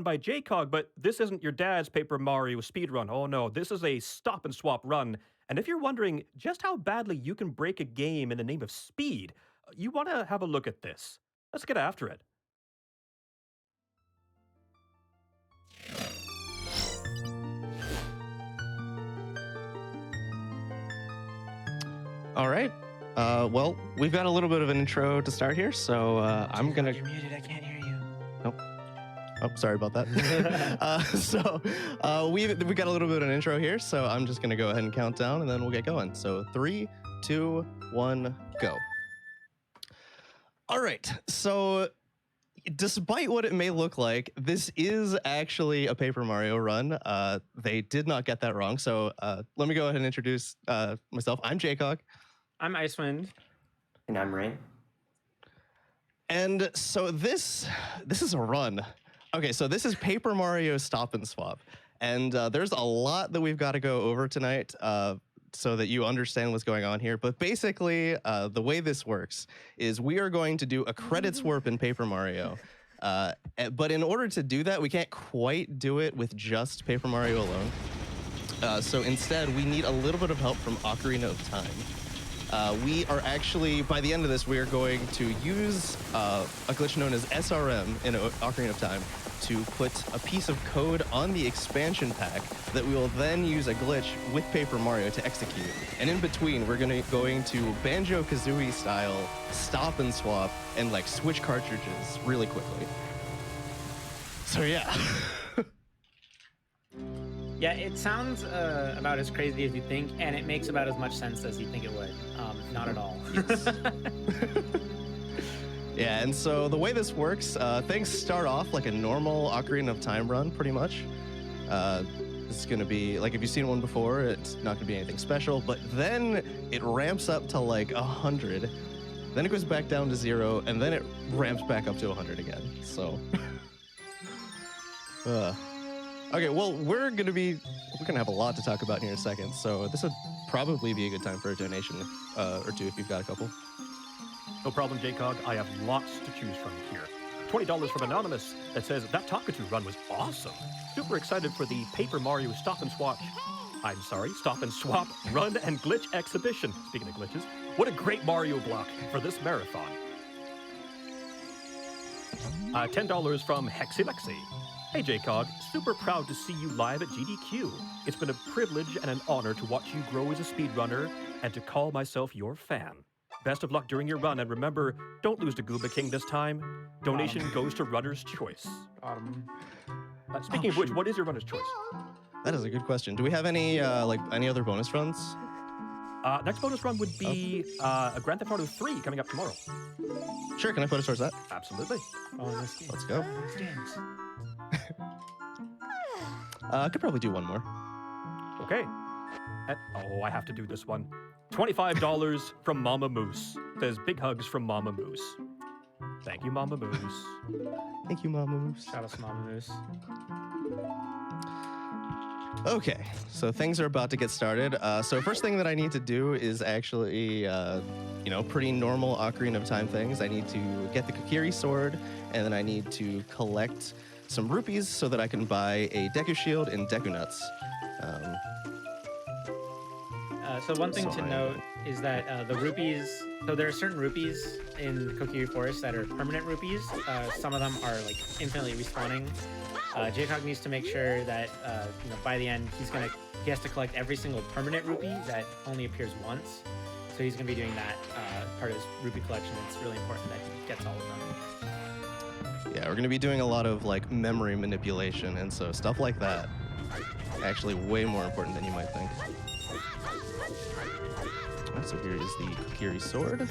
by JCog, but this isn't your dad's Paper Mario speedrun. Oh no, this is a stop and swap run. And if you're wondering just how badly you can break a game in the name of speed, you want to have a look at this. Let's get after it. All right. Well, we've got a little bit of an intro to start here, so I'm gonna. You're muted. I can't hear you. Nope. Oh, sorry about that. We got a little bit of an intro here, so I'm just gonna go ahead and count down, and then we'll get going. So 3, 2, 1, go. All right. So, despite what it may look like, this is actually a Paper Mario run. They did not get that wrong. So let me go ahead and introduce myself. I'm JCog. I'm Icewind. And I'm Rain. And so this is a run. Okay, so this is Paper Mario Stop and Swap. And there's a lot that we've got to go over tonight so that you understand what's going on here. But basically, the way this works is we are going to do a credits warp in Paper Mario. But in order to do that, we can't quite do it with just Paper Mario alone. So instead, we need a little bit of help from Ocarina of Time. We are actually, by the end of this, we are going to use a glitch known as SRM in Ocarina of Time to put a piece of code on the expansion pack that we will then use a glitch with Paper Mario to execute. And in between, we're going to Banjo-Kazooie style stop and swap and like switch cartridges really quickly. So yeah. Yeah, it sounds about as crazy as you think, and it makes about as much sense as you think it would. Not at all. Yeah, and so the way this works, things start off like a normal Ocarina of Time run, pretty much. It's going to be, like if you've seen one before, it's not going to be anything special, but then it ramps up to like 100, then it goes back down to 0, and then it ramps back up to 100 again, so... Okay, well, we're gonna have a lot to talk about here in a second, so this would probably be a good time for a donation or two if you've got a couple. No problem, JCog. I have lots to choose from here. $20 from Anonymous that says, that Talkatoo run was awesome. Super excited for the Paper Mario Stop and Swap Run and Glitch Exhibition. Speaking of glitches, what a great Mario block for this marathon. $10 from Hexilexi. Hey JCog, super proud to see you live at GDQ. It's been a privilege and an honor to watch you grow as a speedrunner and to call myself your fan. Best of luck during your run, and remember, don't lose to Gooba King this time. Donation goes to Runner's Choice. Speaking of which, what is your Runner's Choice? That is a good question. Do we have any any other bonus runs? Next bonus run would be a Grand Theft Auto 3 coming up tomorrow. Sure, can I put us towards that? Absolutely. Let's go. I could probably do one more. Okay. I have to do this one. $25 from Mama Moose. Says big hugs from Mama Moose. Thank you, Mama Moose. Thank you, Mama Moose. Shout out to Mama Moose. Okay, so things are about to get started. So first thing that I need to do is actually, pretty normal Ocarina of Time things. I need to get the Kokiri sword, and then I need to collect some rupees so that I can buy a Deku Shield and Deku Nuts. So one thing to note is that the rupees, so there are certain rupees in Kokiri Forest that are permanent rupees. Some of them are like infinitely respawning. JCog needs to make sure that by the end he has to collect every single permanent rupee that only appears once. So he's gonna be doing that part of his rupee collection. It's really important that he gets all of them. Yeah, we're gonna be doing a lot of like memory manipulation, and so stuff like that actually way more important than you might think. So here is the Kokiri sword.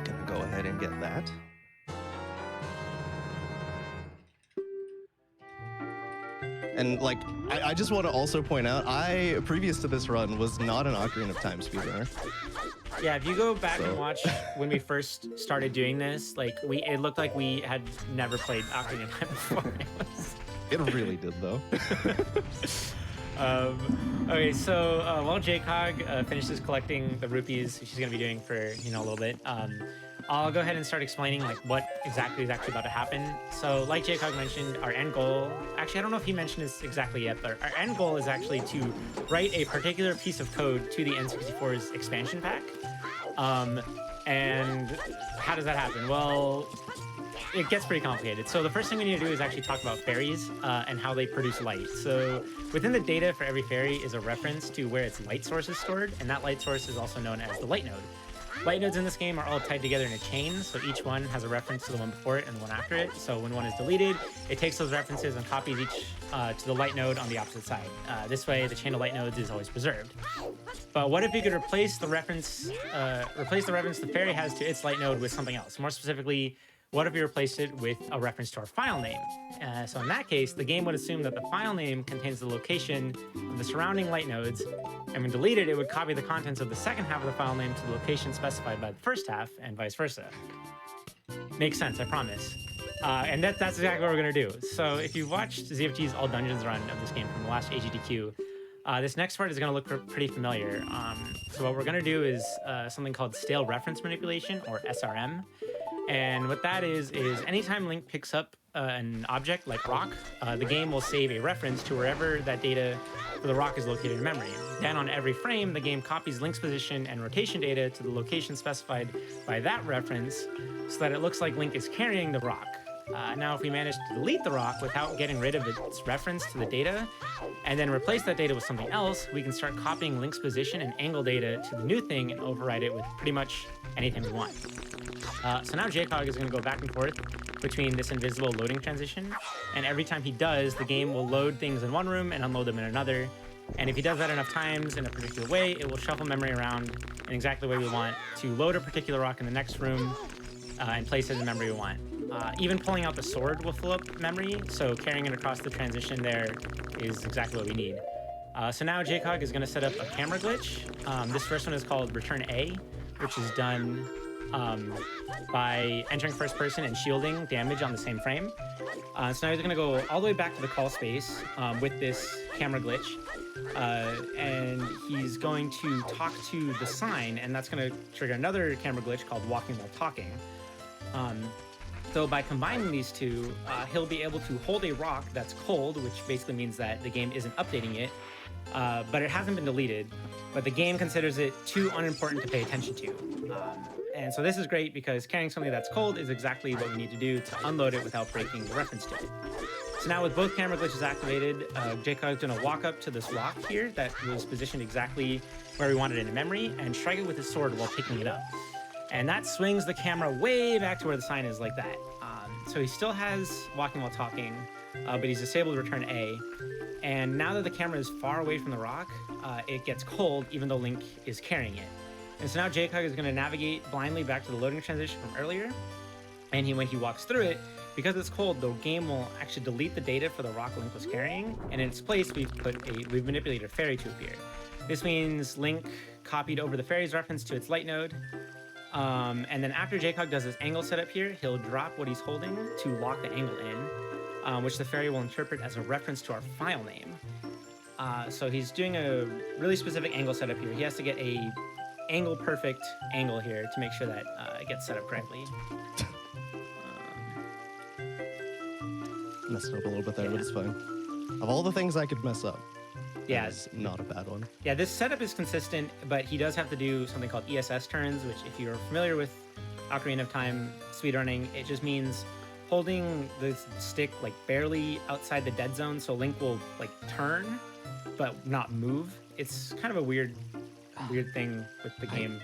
Gonna go ahead and get that. And like, I just want to also point out, previous to this run, was not an Ocarina of Time speedrunner. Yeah, if you go back and watch when we first started doing this, it looked like we had never played Ocarina of Time before. It really did, though. Okay, so while JCog finishes collecting the rupees she's going to be doing for a little bit, I'll go ahead and start explaining like what exactly is actually about to happen. So like JCog mentioned, our end goal, actually I don't know if he mentioned this exactly yet, but our end goal is actually to write a particular piece of code to the N64's expansion pack. And how does that happen? Well, it gets pretty complicated. So the first thing we need to do is actually talk about fairies and how they produce light. So within the data for every fairy is a reference to where its light source is stored, and that light source is also known as the light node. Light nodes in this game are all tied together in a chain, so each one has a reference to the one before it and the one after it. So when one is deleted, it takes those references and copies each to the light node on the opposite side. This way, the chain of light nodes is always preserved. But what if you could replace the reference the fairy has to its light node with something else? More specifically, what if we replaced it with a reference to our file name? So in that case, the game would assume that the file name contains the location of the surrounding light nodes, and when deleted, it would copy the contents of the second half of the file name to the location specified by the first half, and vice versa. Makes sense, I promise. And that's exactly what we're gonna do. So if you watched ZFG's All Dungeons run of this game from the last AGDQ, this next part is gonna look pretty familiar. So what we're gonna do is something called stale reference manipulation, or SRM. And what that is anytime Link picks up an object like rock, the game will save a reference to wherever that data for the rock is located in memory. Then on every frame, the game copies Link's position and rotation data to the location specified by that reference so that it looks like Link is carrying the rock. Now, if we manage to delete the rock without getting rid of its reference to the data, and then replace that data with something else, we can start copying Link's position and angle data to the new thing and override it with pretty much anything we want. So now JCog is going to go back and forth between this invisible loading transition, and every time he does, the game will load things in one room and unload them in another. And if he does that enough times in a particular way, it will shuffle memory around in exactly the way we want to load a particular rock in the next room and place it in memory we want. Even pulling out the sword will fill up memory, so carrying it across the transition there is exactly what we need. So now JCog is going to set up a camera glitch. This first one is called Return A, which is done by entering first person and shielding damage on the same frame. So now he's going to go all the way back to the call space with this camera glitch. And he's going to talk to the sign, and that's going to trigger another camera glitch called Walking While Talking. So by combining these two, he'll be able to hold a rock that's cold, which basically means that the game isn't updating it, but it hasn't been deleted, but the game considers it too unimportant to pay attention to. And so this is great because carrying something that's cold is exactly what we need to do to unload it without breaking the reference to it. So now with both camera glitches activated, JCog is going to walk up to this rock here that was positioned exactly where we wanted it in memory and strike it with his sword while picking it up. And that swings the camera way back to where the sign is like that. So he still has Walking While Talking, but he's disabled Return A. And now that the camera is far away from the rock, it gets cold even though Link is carrying it. And so now JCog is going to navigate blindly back to the loading transition from earlier. And when he walks through it, because it's cold, the game will actually delete the data for the rock Link was carrying. And in its place, we've manipulated a fairy to appear. This means Link copied over the fairy's reference to its light node. And then after JCog does this angle setup here, he'll drop what he's holding to lock the angle in, which the fairy will interpret as a reference to our file name. So he's doing a really specific angle setup here. He has to get a angle perfect angle here to make sure that it gets set up correctly. Messed up a little bit there, Yeah. but it's fine. Of all the things I could mess up, Yeah, that's not a bad one. yeah, this setup is consistent, but he does have to do something called ESS turns, which if you're familiar with Ocarina of Time speedrunning, it just means holding the stick like barely outside the dead zone so Link will like turn, but not move. It's kind of a weird thing with the game.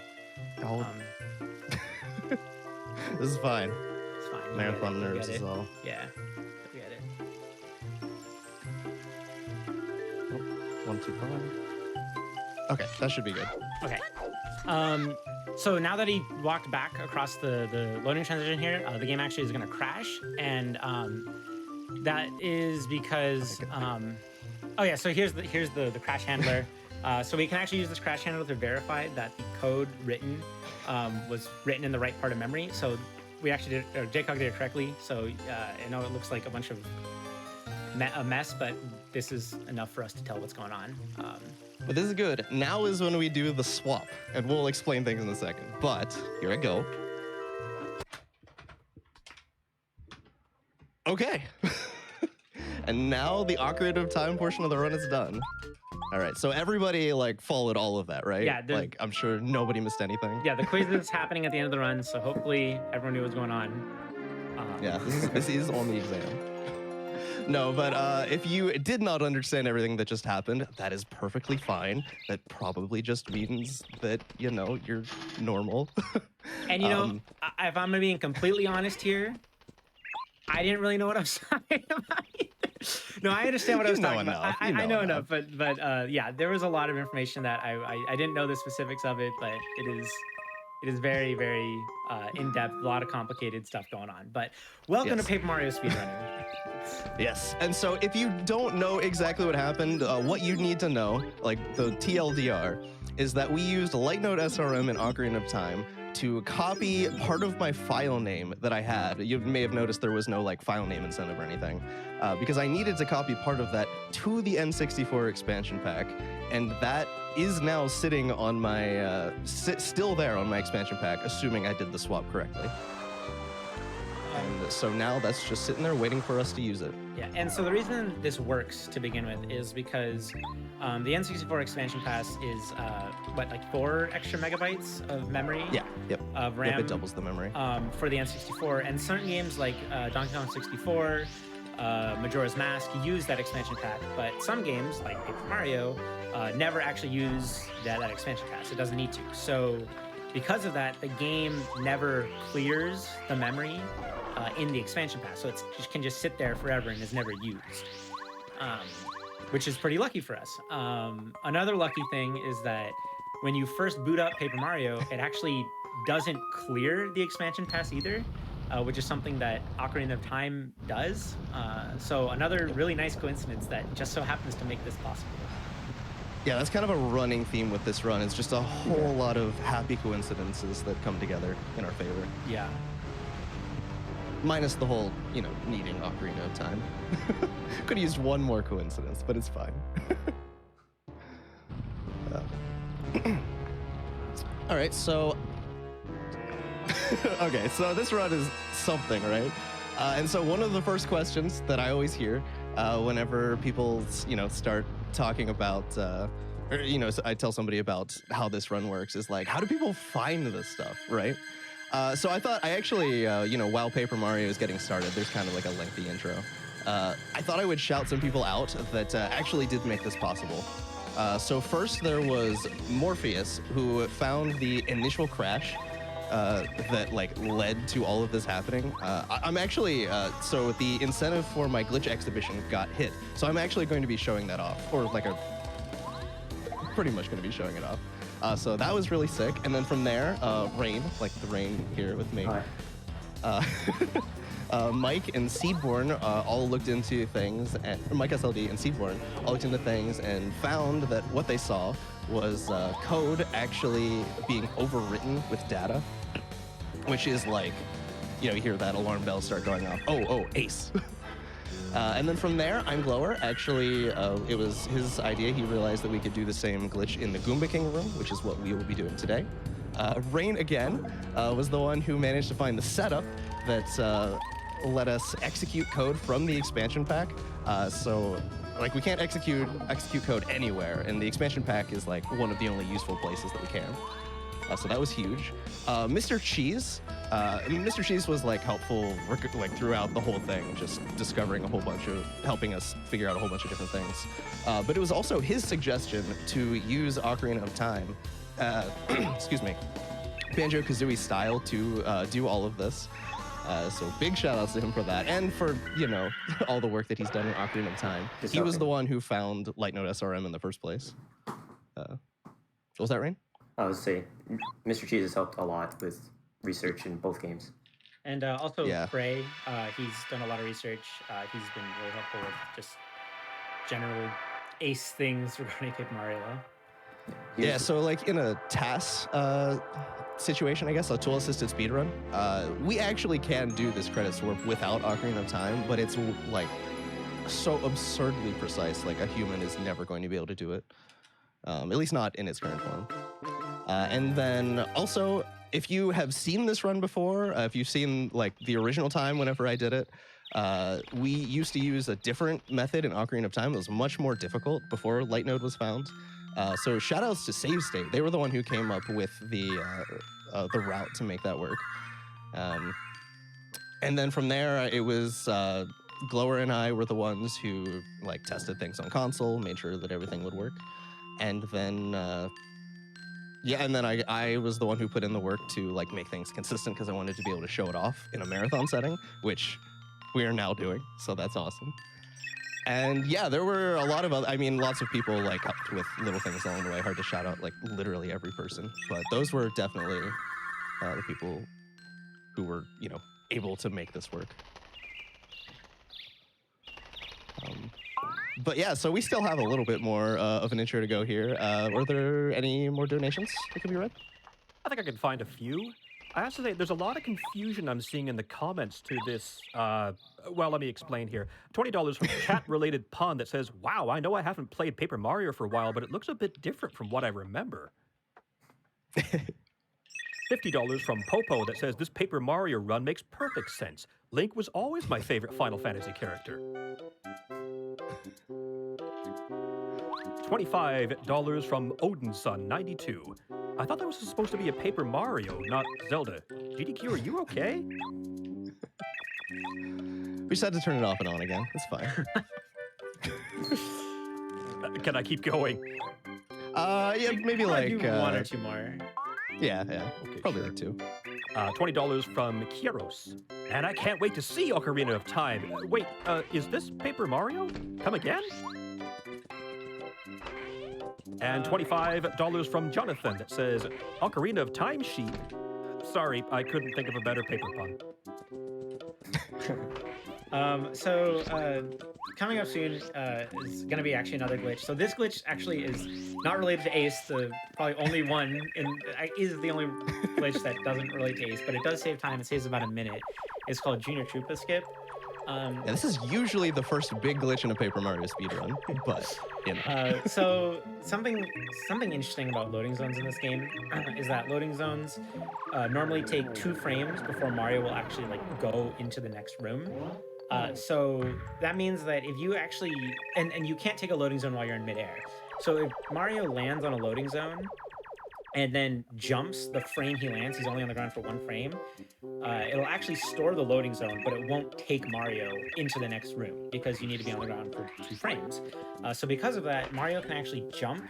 This is fine. It's fine. you Marathon get it, you nerves get is it. all. Yeah, you get it. 1, 2, 5. Okay, that should be good. Okay. So now that he walked back across the loading transition here, the game actually is going to crash, and that is because oh yeah. So here's the crash handler. So we can actually use this crash handler to verify that the code written was written in the right part of memory. So we actually did, or JCog did it correctly. So I know it looks like a bunch of a mess, but this is enough for us to tell what's going on. But this is good. Now is when we do the swap, and we'll explain things in a second. But here I go. Okay. And now the Ocarina of Time portion of the run is done. All right, so everybody like followed all of that, right? Yeah, like I'm sure nobody missed anything. Yeah, the quiz is happening at the end of the run, so hopefully everyone knew what's going on. Yeah, this is on the exam. No, but if you did not understand everything that just happened, that is perfectly fine. That probably just means that, you know, you're normal. And you know, if I'm being completely honest here, I didn't really know what I was talking about either. No, I understand what I was talking about. I know enough, but yeah, there was a lot of information that I didn't know the specifics of it, but it is very, very in-depth, a lot of complicated stuff going on. But welcome to Paper Mario speedrunning. Yes, and so if you don't know exactly what happened, what you need to know, like the TLDR, is that we used Light Note SRM in Ocarina of Time to copy part of my file name that I had. You may have noticed there was no like file name incentive or anything, because I needed to copy part of that to the N64 expansion pack, and that is now sitting on my, still there on my expansion pack, assuming I did the swap correctly. And so now that's just sitting there waiting for us to use it. Yeah, and so the reason this works to begin with is because the N64 expansion pass is, what, like 4 extra megabytes of memory? Yeah, yep. Of RAM. Yep, it doubles the memory. For the N64. And certain games like Donkey Kong 64, Majora's Mask use that expansion pack, but some games, like Paper Mario, never actually use that expansion pass. It doesn't need to. So because of that, the game never clears the memory in the expansion pass, so it can just sit there forever and is never used, which is pretty lucky for us. Another lucky thing is that when you first boot up Paper Mario, it actually doesn't clear the expansion pass either, which is something that Ocarina of Time does. So another really nice coincidence that just so happens to make this possible. Yeah, that's kind of a running theme with this run. It's just a whole lot of happy coincidences that come together in our favor. Yeah. Minus the whole, you know, needing Ocarina of Time. Could have used one more coincidence, but it's fine. All right, so... okay, so this run is something, right? And so one of the first questions that I always hear whenever people, you know, start talking about, or, you know, I tell somebody about how this run works is like, how do people find this stuff, right? So I thought I actually, you know, while Paper Mario is getting started, there's kind of like a lengthy intro. I thought I would shout some people out that actually did make this possible. So first there was Morpheus, who found the initial crash that like led to all of this happening. I'm actually, so the incentive for my glitch exhibition got hit. So I'm actually going to be showing that off, or like pretty much going to be showing it off. So that was really sick. And then from there, Rain, like the Rain here with me. Hi. Mike and Seedborn all looked into things, and Mike SLD and Seedborn all looked into things and found that what they saw was code actually being overwritten with data, which is like, you know, you hear that alarm bell start going off. Oh, ace. And then from there, I'm Glower. Actually, it was his idea. He realized that we could do the same glitch in the Goomba King room, which is what we will be doing today. Rain, again, was the one who managed to find the setup that let us execute code from the expansion pack. So, like, we can't execute code anywhere, and the expansion pack is, like, one of the only useful places that we can. So that was huge. Mr. Cheese. Mr. Cheese was like helpful like throughout the whole thing, just discovering a whole bunch of, helping us figure out a whole bunch of different things. But it was also his suggestion to use Ocarina of Time, excuse me, Banjo-Kazooie style to do all of this. So big shout outs to him for that, and for, you know, all the work that he's done in Ocarina of Time. He was the one who found Light Note SRM in the first place. What was that, Rain? I would say Mr. Cheese has helped a lot with research in both games. And also Frey, he's done a lot of research. He's been really helpful with just general ace things regarding Paper Mario. Yeah, so like in a TAS situation, I guess, a tool-assisted speedrun, we actually can do this credits work without Ocarina of Time, but it's like so absurdly precise, like a human is never going to be able to do it. At least not in its current form. And then also, if you have seen this run before, if you've seen like the original time whenever I did it, We used to use a different method in Ocarina of Time. It was much more difficult before Light Node was found. So shoutouts to Save State. They were the one who came up with the route to make that work. And then from there, it was Glower and I were the ones who like tested things on console, made sure that everything would work. And then, and then I was the one who put in the work to like make things consistent because I wanted to be able to show it off in a marathon setting, which we are now doing. So that's awesome. And yeah, there were a lot of other, lots of people like helped with little things along the way. Hard to shout out like literally every person, but those were definitely the people who were, able to make this work. But yeah, so we still have a little bit more of an intro to go here. Were there any more donations that could be read? I think I can find a few. I have to say, there's a lot of confusion I'm seeing in the comments to this. Well, let me explain here. $20 from chat-related pun that says, wow, I know I haven't played Paper Mario for a while, but it looks a bit different from what I remember. $50 from Popo that says, this Paper Mario run makes perfect sense. Link was always my favorite Final Fantasy character. $25 from Odinson92. I thought that was supposed to be a Paper Mario, not Zelda. GDQ, are you okay? We just had to turn it off and on again. It's fine. Can I keep going? Yeah, maybe like do one or two more. Yeah. Okay, Probably sure. like two. $20 from Kieros. And I can't wait to see Ocarina of Time. Wait, is this Paper Mario? Come again? And $25 from Jonathan that says, Ocarina of Time sheet. Sorry, I couldn't think of a better paper pun. Coming up soon is going to be actually another glitch. So this glitch actually is not related to Ace. The probably only one is the only glitch that doesn't relate to Ace, but it does save time. It saves about a minute. It's called Junior Troopa Skip. Yeah, this is usually the first big glitch in a Paper Mario speedrun, but so something interesting about loading zones in this game is that loading zones normally take 2 frames before Mario will actually like go into the next room. So that means that if you actually and you can't take a loading zone while you're in midair. So if Mario lands on a loading zone and then jumps the frame he lands, he's only on the ground for 1 frame, it'll actually store the loading zone, but it won't take Mario into the next room because you need to be on the ground for 2 frames. So because of that, Mario can actually jump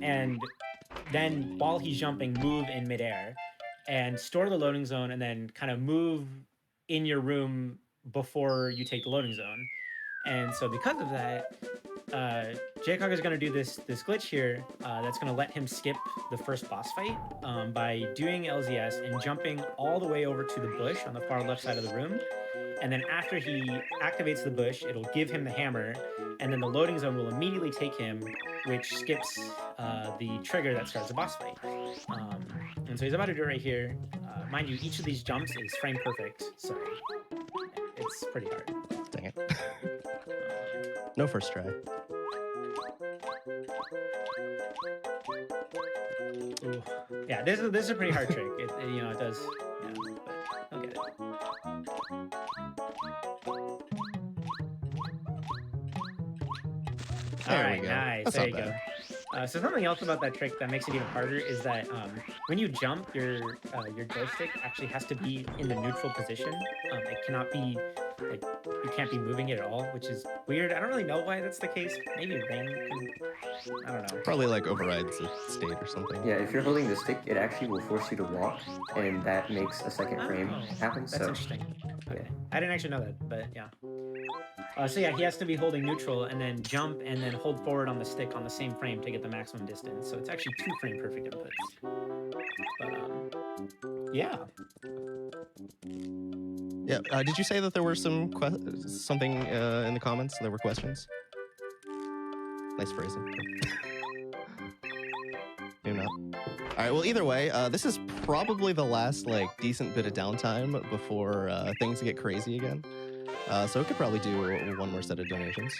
and then while he's jumping, move in midair and store the loading zone and then kind of move in your room before you take the loading zone. And so because of that, JCog is going to do this glitch here that's going to let him skip the first boss fight by doing LZS and jumping all the way over to the bush on the far left side of the room. And then after he activates the bush, it'll give him the hammer, and then the loading zone will immediately take him, which skips the trigger that starts the boss fight. And so he's about to do it right here. Mind you, each of these jumps is frame perfect, so it's pretty hard. dang it. No first try. Ooh. Yeah, this is a pretty hard trick. It does. Yeah, but I'll get it. There All we right, go. nice. That's There not you bad. go. So something else about that trick that makes it even harder is that when you jump, your joystick actually has to be in the neutral position. It cannot be like you can't be moving it at all, which is weird. I don't really know why that's the case. Maybe Rain can. I don't know. Probably like overrides a state or something. Yeah, if you're holding the stick, it actually will force you to walk, and that makes a second frame happen. That's So interesting. Okay, I didn't actually know that, but yeah. So yeah, he has to be holding neutral and then jump and then hold forward on the stick on the same frame to get the maximum distance. So it's actually 2 frame perfect inputs. But yeah. Yeah. Did you say that there were something in the comments? There were questions. Nice phrasing. Maybe not. All right. Well, either way, this is probably the last decent bit of downtime before things get crazy again. So we could probably do one more set of donations.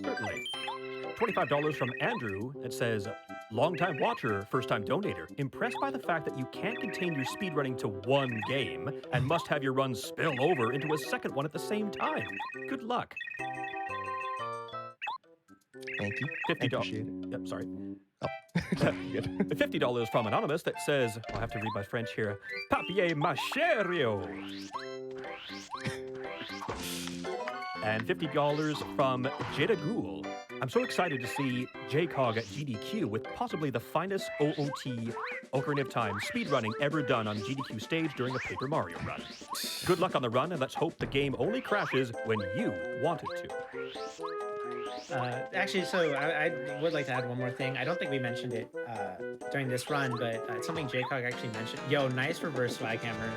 Certainly. $25 from Andrew that says, Longtime watcher, first-time donator, impressed by the fact that you can't contain your speedrunning to one game and must have your runs spill over into a second one at the same time. Good luck. Thank you. $50. Appreciate it. Yep, sorry. Oh, good. $50 from Anonymous that says, I'll have to read my French here, Papier Macherio. And $50 from Jada Ghoul. I'm so excited to see JCog at GDQ with possibly the finest OOT, Ocarina of Time, speedrunning ever done on GDQ stage during a Paper Mario run. Good luck on the run, and let's hope the game only crashes when you want it to. Actually, so I would like to add one more thing. I don't think we mentioned it during this run, but it's something JCog actually mentioned. Yo, nice reverse swag hammer.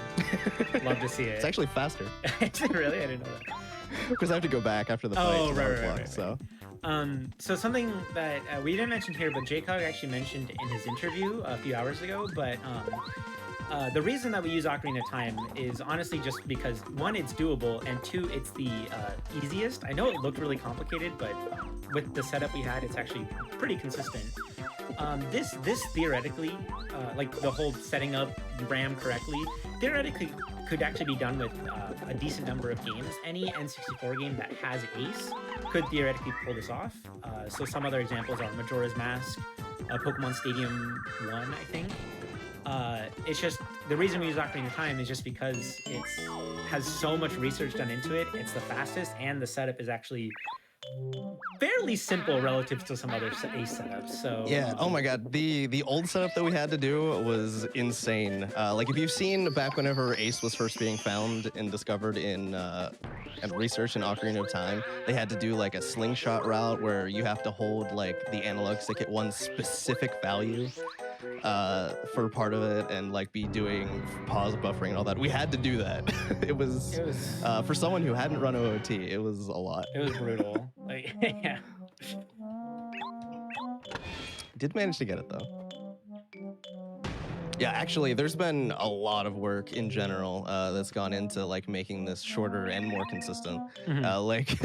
Love to see it. It's actually faster. Is it really? I didn't know that. Because I have to go back after the fight. Oh, to right, unplug, right. So. So something that we didn't mention here, but JCog actually mentioned in his interview a few hours ago, but the reason that we use Ocarina of Time is honestly just because, one, it's doable, and two, it's the easiest. I know it looked really complicated, but with the setup we had, it's actually pretty consistent. This theoretically, like the whole setting up RAM correctly, theoretically could actually be done with a decent number of games. Any N64 game that has Ace could theoretically pull this off. So some other examples are Majora's Mask, Pokemon Stadium 1, I think. It's just, the reason we use Ocarina of Time is just because it has so much research done into it. It's the fastest, and the setup is actually fairly simple relative to some other Ace setups. So Yeah. Oh my God. The old setup that we had to do was insane. Like if you've seen back whenever Ace was first being found and discovered in and researched in Ocarina of Time, they had to do like a slingshot route where you have to hold like the analog stick at one specific value for part of it, and like be doing pause buffering and all that. We had to do that. It was for someone who hadn't run OOT, it was a lot. It was brutal. Like, yeah. Did manage to get it though. Yeah, actually, there's been a lot of work in general that's gone into like making this shorter and more consistent. Like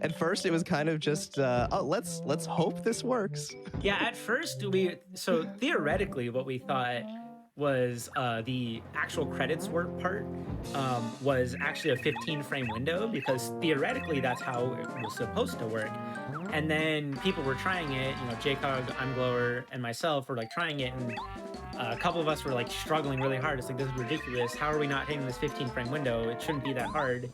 at first, it was kind of just, oh, let's hope this works. Yeah, at first so theoretically what we thought was the actual credits work part was actually a 15 frame window, because theoretically that's how it was supposed to work. And then people were trying it, you know, JCog, Glower, and myself were like trying it, and a couple of us were like struggling really hard. It's like, this is ridiculous. How are we not hitting this 15 frame window? It shouldn't be that hard.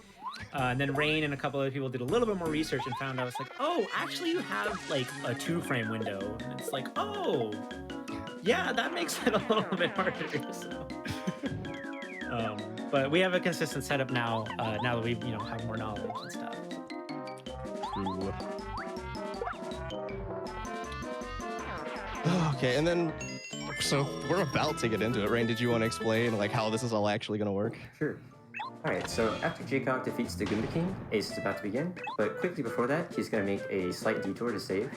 And then Rain and a couple other people did a little bit more research and found out, it's like, oh, actually you have like a 2 frame window. And it's like, oh, yeah, that makes it a little bit harder. So. But we have a consistent setup now, now that we have more knowledge and stuff. Ooh. Okay, and then, so we're about to get into it. Rain, did you want to explain like how this is all actually going to work? Sure. Alright, so after JCog defeats the Goomba King, Ace is about to begin, but quickly before that, he's going to make a slight detour to save.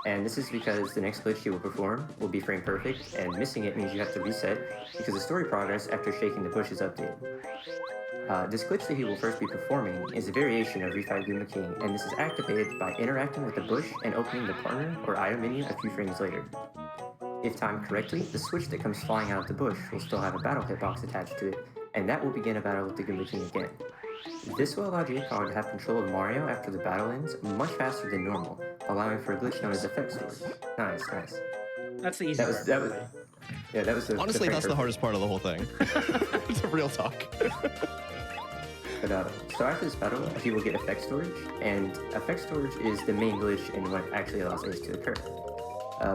And this is because the next glitch he will perform will be frame perfect, and missing it means you have to reset, because the story progress after shaking the bush is updated. This glitch that he will first be performing is a variation of Refight Goomba King, and this is activated by interacting with the bush and opening the partner or item menu a few frames later. If timed correctly, the switch that comes flying out of the bush will still have a battle hitbox attached to it, and that will begin a battle with the Goomba King again. This will allow JCog to have control of Mario after the battle ends much faster than normal, allowing for a glitch known as effect storage. Nice, nice. That's the easy part. That was the Honestly, that's the hardest part of the whole thing. It's a real talk. But, so after this battle, he will get effect storage, and effect storage is the main glitch and what actually allows Ace to occur.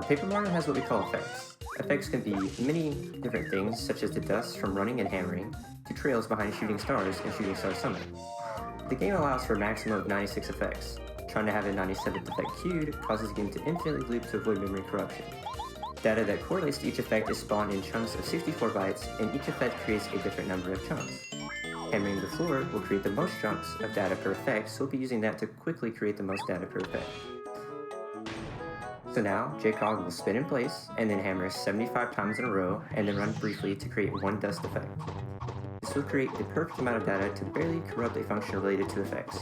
Paper Mario has what we call effects. Effects can be many different things, such as the dust from running and hammering, to trails behind shooting stars and shooting star summit. The game allows for a maximum of 96 effects. Trying to have a 97th effect queued causes the game to infinitely loop to avoid memory corruption. Data that correlates to each effect is spawned in chunks of 64 bytes, and each effect creates a different number of chunks. Hammering the floor will create the most chunks of data per effect, so we'll be using that to quickly create the most data per effect. So now, JCog will spin in place, and then hammer 75 times in a row, and then run briefly to create one dust effect. This will create the perfect amount of data to barely corrupt a function related to effects.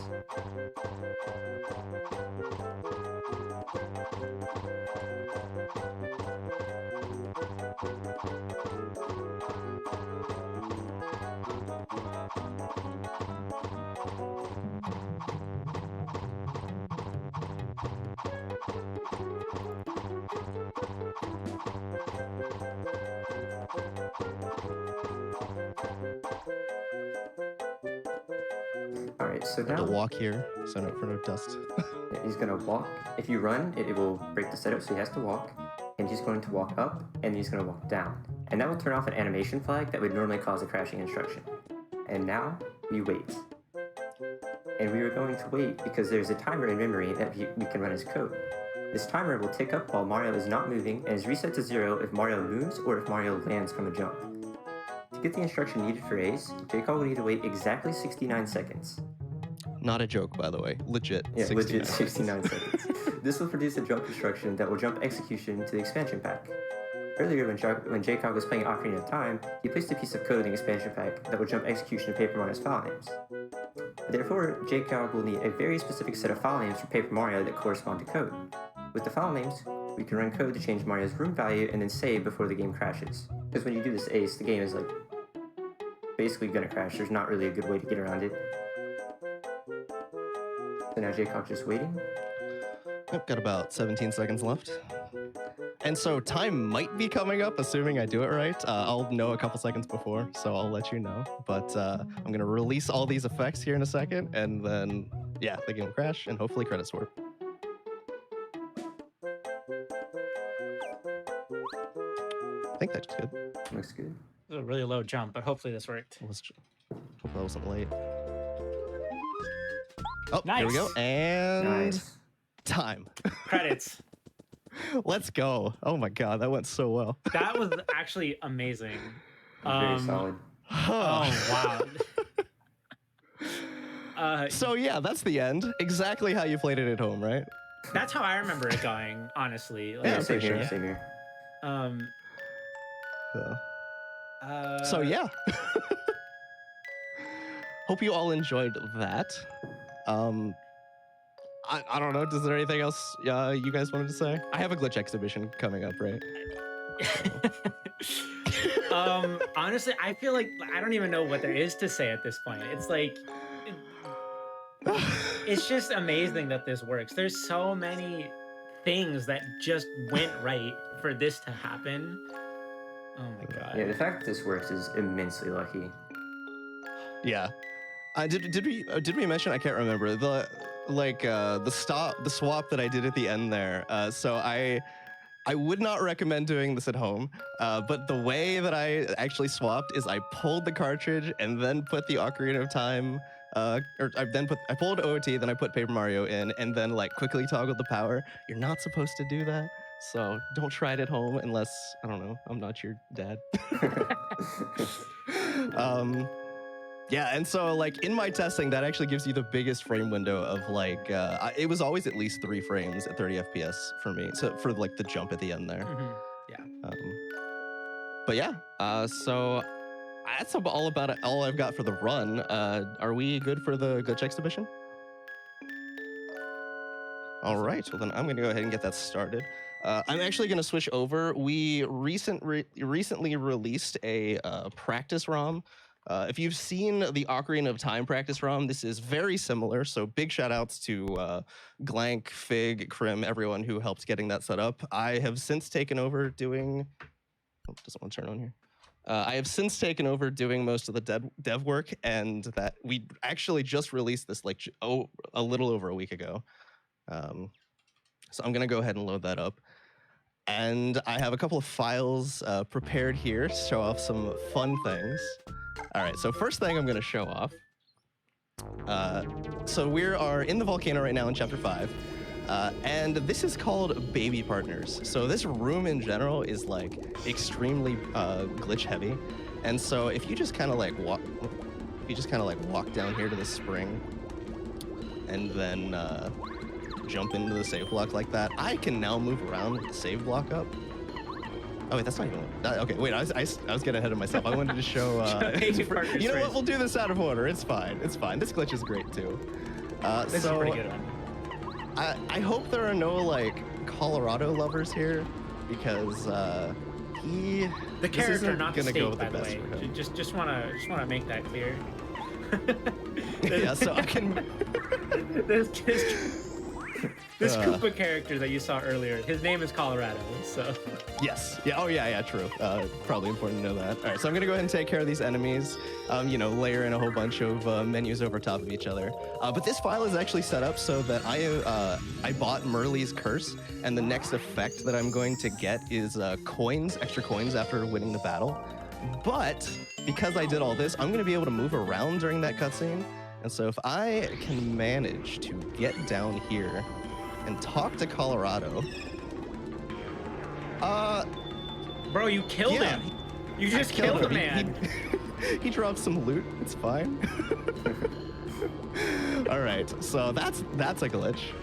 All right, so To now walk here, so no, for no dust. yeah, he's gonna walk. If you run, it will break the setup, so he has to walk. And he's going to walk up, and he's gonna walk down. And that will turn off an animation flag that would normally cause a crashing instruction. And now, we wait. And we are going to wait because there's a timer in memory that we can run as code. This timer will tick up while Mario is not moving and is reset to 0 if Mario moves or if Mario lands from a jump. To get the instruction needed for Ace, JCog will need to wait exactly 69 seconds. Not a joke, by the way. Legit. Yeah, 69. legit 69 seconds. This will produce a jump instruction that will jump execution to the expansion pack. Earlier, when JCog was playing Ocarina of Time, he placed a piece of code in the expansion pack that will jump execution to Paper Mario's file names. Therefore, JCog will need a very specific set of file names for Paper Mario that correspond to code. With the file names, we can run code to change Mario's room value and then save before the game crashes. Because when you do this Ace, the game is like basically gonna crash. There's not really a good way to get around it. So now JCog's just waiting. I've got about 17 seconds left. And so time might be coming up, assuming I do it right. I'll know a couple seconds before, so I'll let you know. But I'm going to release all these effects here in a second, and then, yeah, the game will crash, and hopefully credits work. I think that's good. Looks good. It was a really low jump, but hopefully this worked. Hope I wasn't late. Oh, Nice. There we go. And Nice. time. Credits. Let's go. Oh my God, that went so well. That was actually amazing. Very solid. Oh, wow. So yeah, that's the end. Exactly how you played it at home, right? That's how I remember it going, honestly. Like, Yeah, Same for here, sure. same here. So yeah. Hope you all enjoyed that. I don't know. Is there anything else you guys wanted to say? I have a glitch exhibition coming up, right? Honestly, I feel like I don't even know what there is to say at this point. It's like, it's just amazing that this works. There's so many things that just went right for this to happen. Oh my God. Yeah, the fact that this works is immensely lucky. Yeah. Did we mention? I can't remember the swap that I did at the end there. So I would not recommend doing this at home. But the way that I actually swapped is I pulled the cartridge and then put the Ocarina of Time. I pulled OOT, then I put Paper Mario in, and then like quickly toggled the power. You're not supposed to do that. So don't try it at home unless, I don't know, I'm not your dad. Yeah, and so like in my testing, that actually gives you the biggest frame window of like, it was always at least 3 frames at 30 FPS for me. So for like the jump at the end there. Mhm. Yeah. But yeah, so that's all about it, all I've got for the run. Are we good for the glitch exhibition? All right, well then I'm gonna go ahead and get that started. I'm actually gonna switch over. We recently released a practice ROM. If you've seen the Ocarina of Time practice ROM, this is very similar. So big shout outs to Glank, Fig, Krim, everyone who helped getting that set up. I have since taken over doing, doesn't want to turn on here. I have since taken over doing most of the dev work, and that we actually just released this like a little over a week ago. So I'm gonna go ahead and load that up. And I have a couple of files prepared here to show off some fun things. All right, so first thing I'm gonna show off. So we are in the volcano right now in Chapter 5. And this is called Baby Partners. So this room in general is like extremely glitch heavy. And so if you just kind of like walk down here to the spring and then jump into the save block like that, I can now move around with the save block up. Oh wait, that's not even. Okay, wait, I was getting ahead of myself. I wanted to show. You know what? We'll do this out of order. It's fine. It's fine. This glitch is great too. This is a pretty good one. I hope there are no like Colorado lovers here, because The character, isn't not the gonna state, go with by the the best way. for him. Just wanna make that clear. Yeah, so I can. This Koopa character that you saw earlier, his name is Colorado, so. Yes. Yeah. Oh, yeah. True. Probably important to know that. All right. So I'm gonna go ahead and take care of these enemies. Layer in a whole bunch of menus over top of each other. But this file is actually set up so that I bought Merle's Curse, and the next effect that I'm going to get is extra coins after winning the battle. But because I did all this, I'm gonna be able to move around during that cutscene. And so if I can manage to get down here and talk to Colorado. Bro, you killed Yeah. him. You just killed the man. He dropped some loot. It's fine. All right, so that's a glitch.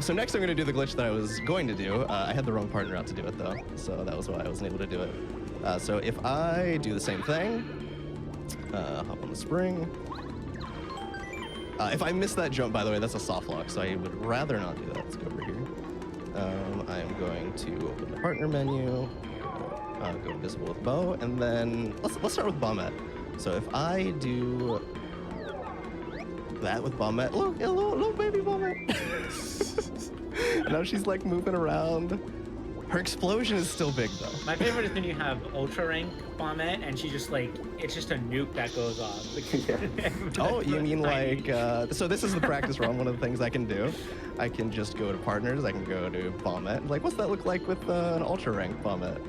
So next I'm going to do the glitch that I was going to do. I had the wrong partner out to do it though, so that was why I wasn't able to do it. So if I do the same thing, hop on the spring. If I miss that jump, by the way, that's a soft lock, so I would rather not do that. Let's go over here. I am going to open the partner menu, go invisible with bow, and then let's start with Bombette. So if I do that with Bombette, look, little baby Bombette. Now she's like moving around. Her explosion is still big though. My favorite is when you have ultra rank Bombette and she just like, it's just a nuke that goes off. Oh, you mean like, so this is the practice run. One of the things I can do, I can just go to partners, I can go to Bombette. Like, what's that look like with an ultra rank Bombette?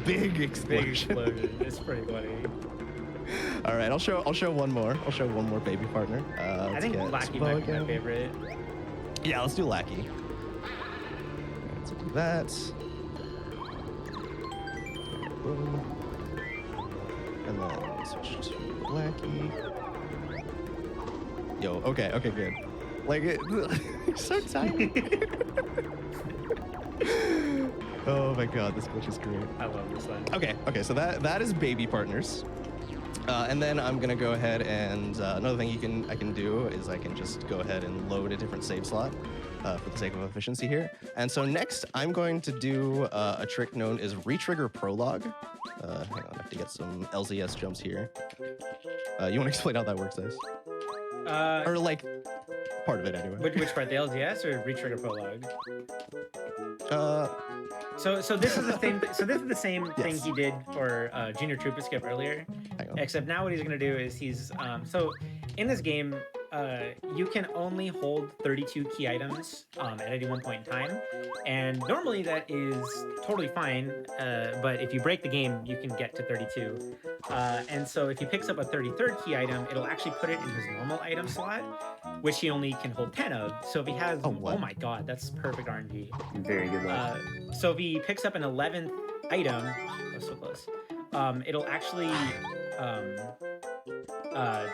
Big explosion. Big explosion. It's pretty funny. All right, I'll show one more. I'll show one more baby partner. I think Lackey might be my favorite. Yeah, let's do Lackey. Let's do that. Boom. And then switch to Lackey. Yo, okay, good. Like, it's so tiny. Oh my god, this glitch is great. I love this one. Okay, so that is baby partners. And then I'm gonna go ahead and another thing I can do is I can just go ahead and load a different save slot for the sake of efficiency here. And so next I'm going to do a trick known as retrigger prologue. Hang on, I have to get some LZS jumps here. You want to explain how that works, Ice? Or like part of it anyway. Which part, the LGS or retrigger prologue? So this is the same. So this is the same thing he did for Junior Trooper Skip earlier. Except now what he's gonna do is he's so in this game you can only hold 32 key items at any one point in time, and normally that is totally fine. But if you break the game, you can get to 32. And so if he picks up a 33rd key item, it'll actually put it in his normal item slot, which he only can hold 10 of. So if he has, oh my god, that's perfect RNG. Very good luck. So if he picks up an 11th item, oh, so close, it'll actually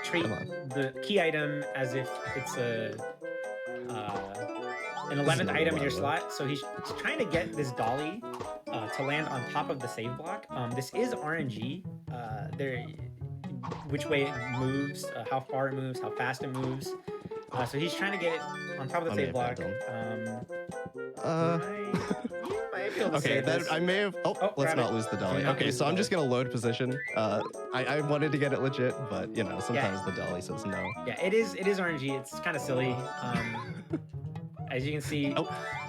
treat the key item as if it's an 11th item in your slot. So he's trying to get this dolly to land on top of the save block. This is RNG. Which way it moves, how far it moves, how fast it moves. So he's trying to get it on top of the save block. You might be able to save this. I may have. Let's not lose the dolly. Okay, so I'm just gonna load position. I wanted to get it legit, but you know sometimes the dolly says no. Yeah, it is RNG. It's kind of silly. As you can see,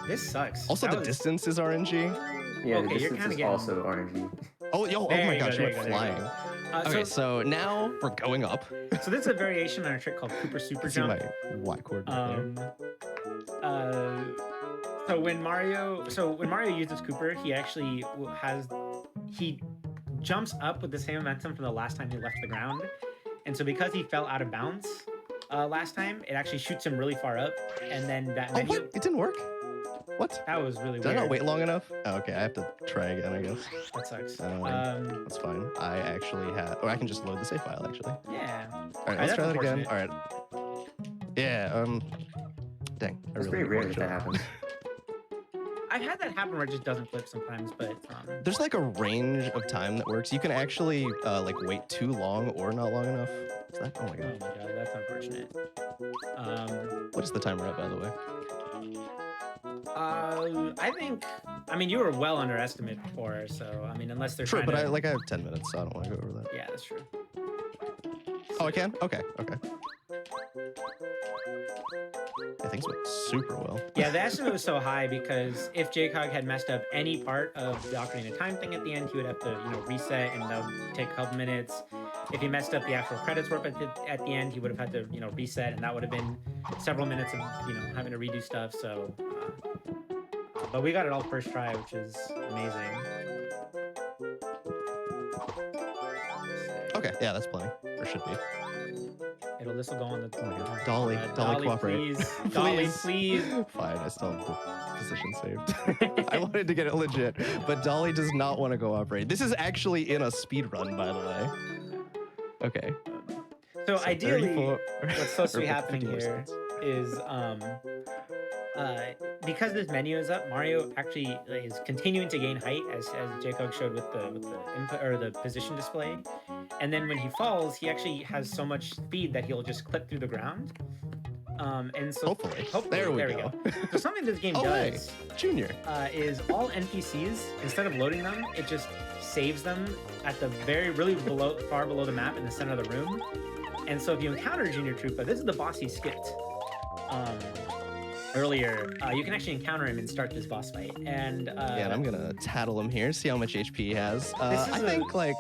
this sucks. Also, the distance is RNG. Yeah, okay, the you're distance is also RNG. Oh my gosh, you went flying. Okay, so now we're going up. So this is a variation on a trick called Cooper Super Jump. My Y coordinate there. So when Mario uses Cooper, he actually he jumps up with the same momentum from the last time he left the ground, and so because he fell out of bounds last time, it actually shoots him really far up, and then that menu. What? It didn't work? What? That was really weird. Did I not wait long enough? Oh, okay, I have to try again, I guess. That sucks. That's fine. I actually I can just load the save file, actually. Yeah. All right, let's try that again. All right. Yeah, dang. It's pretty rare that that happens. I've had that happen where it just doesn't flip sometimes, but... There's like a range of time that works. You can actually like wait too long or not long enough. Is that? Oh my god. Oh my god, that's unfortunate. What is the timer at, by the way? I mean, you were well underestimated before, so I mean, unless they're Sure, trying but to... I have 10 minutes, so I don't want to go over that. Yeah, that's true. Oh, I can? Okay. Yeah, things went super well. Yeah, the estimate was so high because if JCog had messed up any part of the Ocarina of Time thing at the end, he would have to, reset, and that would take a couple minutes. If he messed up the actual credits warp at the end, he would have had to, reset, and that would have been several minutes of, having to redo stuff. So, but we got it all first try, which is amazing. Okay, yeah, that's plenty. Or should be. This will go on the... Dolly cooperate. Please. Dolly, please. Fine, I still have the position saved. I wanted to get it legit, but Dolly does not want to cooperate. This is actually in a speed run, by the way. Okay. So ideally, 34 what's supposed to be or happening 54 here cents. is because this menu is up, Mario actually is continuing to gain height as JCog showed with the input or the position display. And then when he falls, he actually has so much speed that he'll just clip through the ground. And so Hopefully. there we go. So something this game Oh, does hey, Junior. is all NPCs, instead of loading them, it just saves them at the really far below the map in the center of the room. And so if you encounter Junior Troopa, this is the boss he skipped earlier. You can actually encounter him and start this boss fight. And Yeah, and I'm gonna tattle him here, see how much HP he has. I think like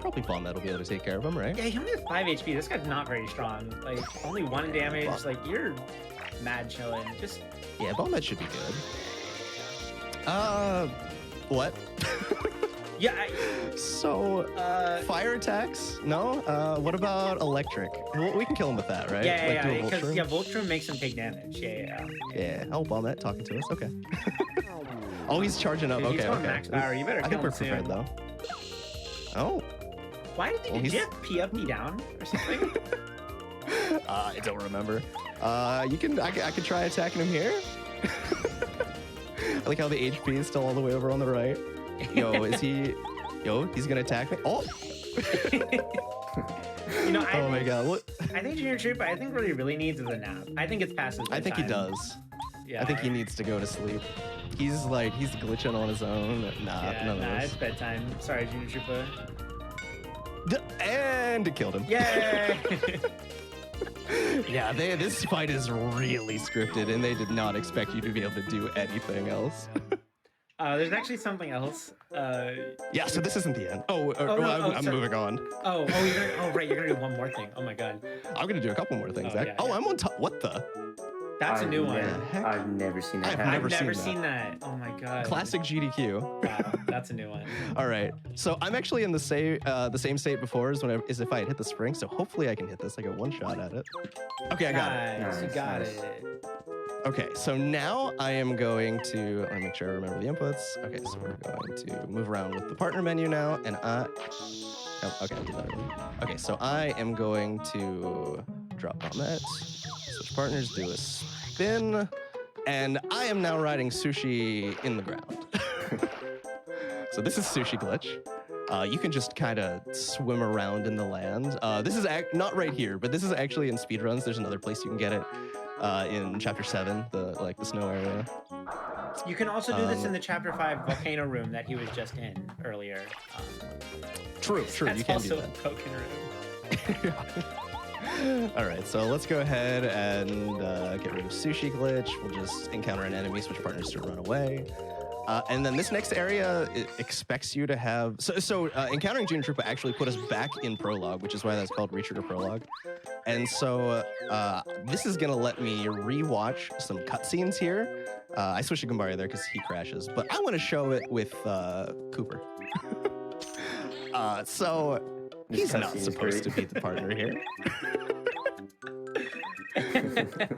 probably Bombette will be able to take care of him, right? Yeah, he only has 5 HP. This guy's not very strong. Like only 1 damage. Like you're mad chilling. Just Yeah, Bombette should be good. What? yeah. So, fire attacks? No? What about electric? Well, we can kill him with that, right? Yeah, do a because Voltrum? Voltrum makes him take damage. Yeah. Oh, Bombette talking to us. Okay. Oh, he's charging up. Dude, he's Okay, going okay. max power. You better I kill think we're him soon. prepared though. Oh. Why did Well, you have P up, P down, or something? I don't remember. I could try attacking him here. I like how the HP is still all the way over on the right. He's gonna attack me. Oh! Oh my god. What? I think Junior Troopa, I think what he really needs is a nap. I think it's past his I think he bedtime. does. Yeah. I think he needs to go to sleep. He's glitching on his own. None of it's this. bedtime. Sorry, Junior Troopa. And it killed him. Yay! Yeah, this fight is really scripted, and they did not expect you to be able to do anything else. There's actually something else. Yeah, so this isn't the end. I'm sorry. moving on. Right, you're gonna do one more thing. Oh my god. I'm gonna do a couple more things. Yeah. I'm on top. What the? That's a new one. heck? I've never seen that I've happen. I've never seen seen that. Oh my god. Classic GDQ. Wow, that's a new one. All right, so I'm actually in the same state before as if I had hit the spring. So hopefully I can hit this. I get one shot at it. Okay, I got it. Nice, you Nice, got nice. it. Okay, so now I am going to, let me make sure I remember the inputs. Okay, so we're going to move around with the partner menu now, and okay, I did that already. Okay, so I am going to drop Bombette, switch partners, do a spin, and I am now riding Sushi in the ground. So this is Sushi Glitch. You can just kind of swim around in the land. This is not right here, but this is actually in speedruns. There's another place you can get it. In Chapter 7, the snow area. You can also do this in the Chapter 5 volcano room that he was just in earlier. True, That's you can also do a broken room. that. All right, so let's go ahead and get rid of Sushi Glitch. We'll just encounter an enemy, switch partners to run away. And then this next area expects you to have... So encountering Junior Troopa actually put us back in Prologue, which is why that's called Retrigger Prologue. And so this is going to let me rewatch some cutscenes here. I switched to Gumbaria there because he crashes, but I want to show it with Cooper. So he's not supposed to be the partner here.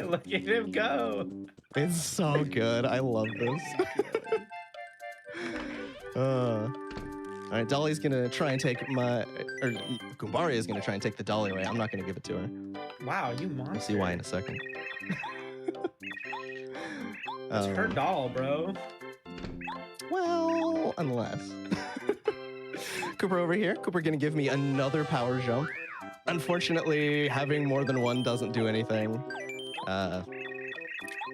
Look at him go. It's so good. I love this. All right, Dolly's gonna try and take Gumbaria is gonna try and take the Dolly away. I'm not gonna give it to her. Wow, you monster. We'll see why in a second. It's her doll, bro. Well, unless. Cooper over here. Cooper gonna give me another power jump. Unfortunately, having more than one doesn't do anything.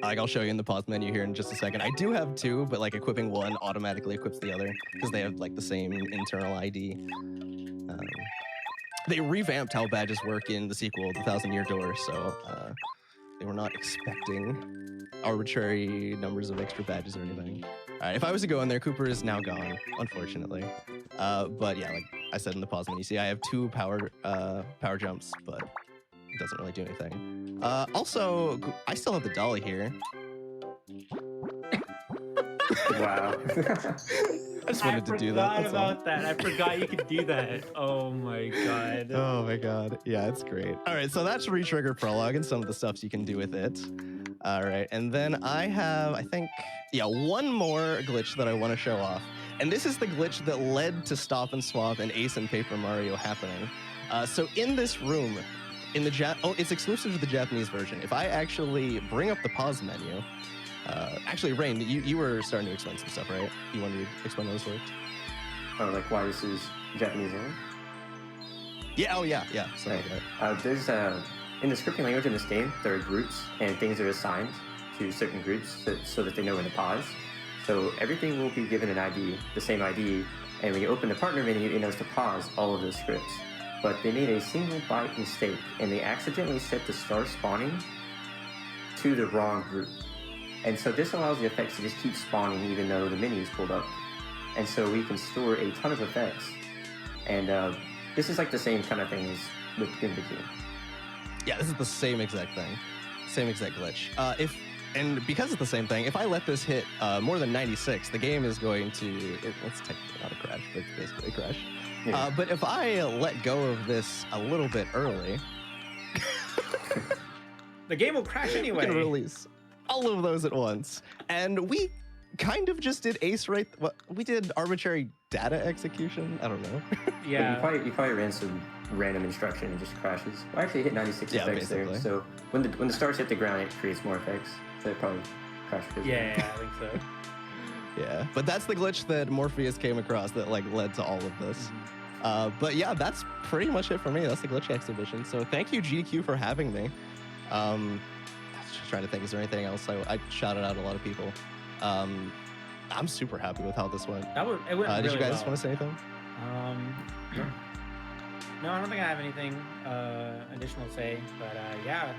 Like, I'll show you in the pause menu here in just a second. I do have two, but like equipping one automatically equips the other because they have like the same internal ID. They revamped how badges work in the sequel, The 1,000-Year Door, so they were not expecting arbitrary numbers of extra badges or anything. All right, if I was to go in there, Cooper is now gone, unfortunately. But yeah, like I said in the pause menu, you see I have two power jumps, but it doesn't really do anything. Also, I still have the dolly here. Wow. I just wanted to do that. I forgot about that. I forgot you could do that. Oh my god. Oh my god. Yeah, it's great. All right, so that's Retrigger Prologue and some of the stuff you can do with it. All right, and then I have, I think, yeah, one more glitch that I want to show off. And this is the glitch that led to Stop and Swap and Ace and Paper Mario happening. So in this room, in the it's exclusive to the Japanese version. If I actually bring up the pause menu, actually, Rain, you were starting to explain some stuff, right? You wanted to explain how this worked? Oh, like why this is Japanese only? Yeah, oh yeah. Sorry. Right. There's in the scripting language in this game, there are groups and things are assigned to certain groups so that they know when to pause. So everything will be given an ID, the same ID, and when you open the partner menu, it knows to pause all of those scripts. But they made a single byte mistake, and they accidentally set the star spawning to the wrong group. And so this allows the effects to just keep spawning even though the menu is pulled up. And so we can store a ton of effects. And this is like the same kind of thing as with Goomba King. Yeah, this is the same exact thing. Same exact glitch. And because it's the same thing, if I let this hit more than 96, the game is going to, it's technically not a crash, but it's basically a crash. Yeah. But if I let go of this a little bit early, the game will crash anyway. We can release all of those at once. And we kind of just did Ace right. We did arbitrary data execution. I don't know. Yeah. You probably ran some random instruction and it just crashes. Well, actually, it hit 96 effects basically. There. So when the stars hit the ground, it creates more effects. So it probably crashed. Yeah, I think so. Yeah, but that's the glitch that Morpheus came across that like led to all of this. But yeah, that's pretty much it for me. That's the glitch exhibition. So thank you, GQ, for having me. I was just trying to think, is there anything else? I shouted out a lot of people. I'm super happy with how this went. It went really did you guys well. want to say anything? No, I don't think I have anything additional to say. But yeah,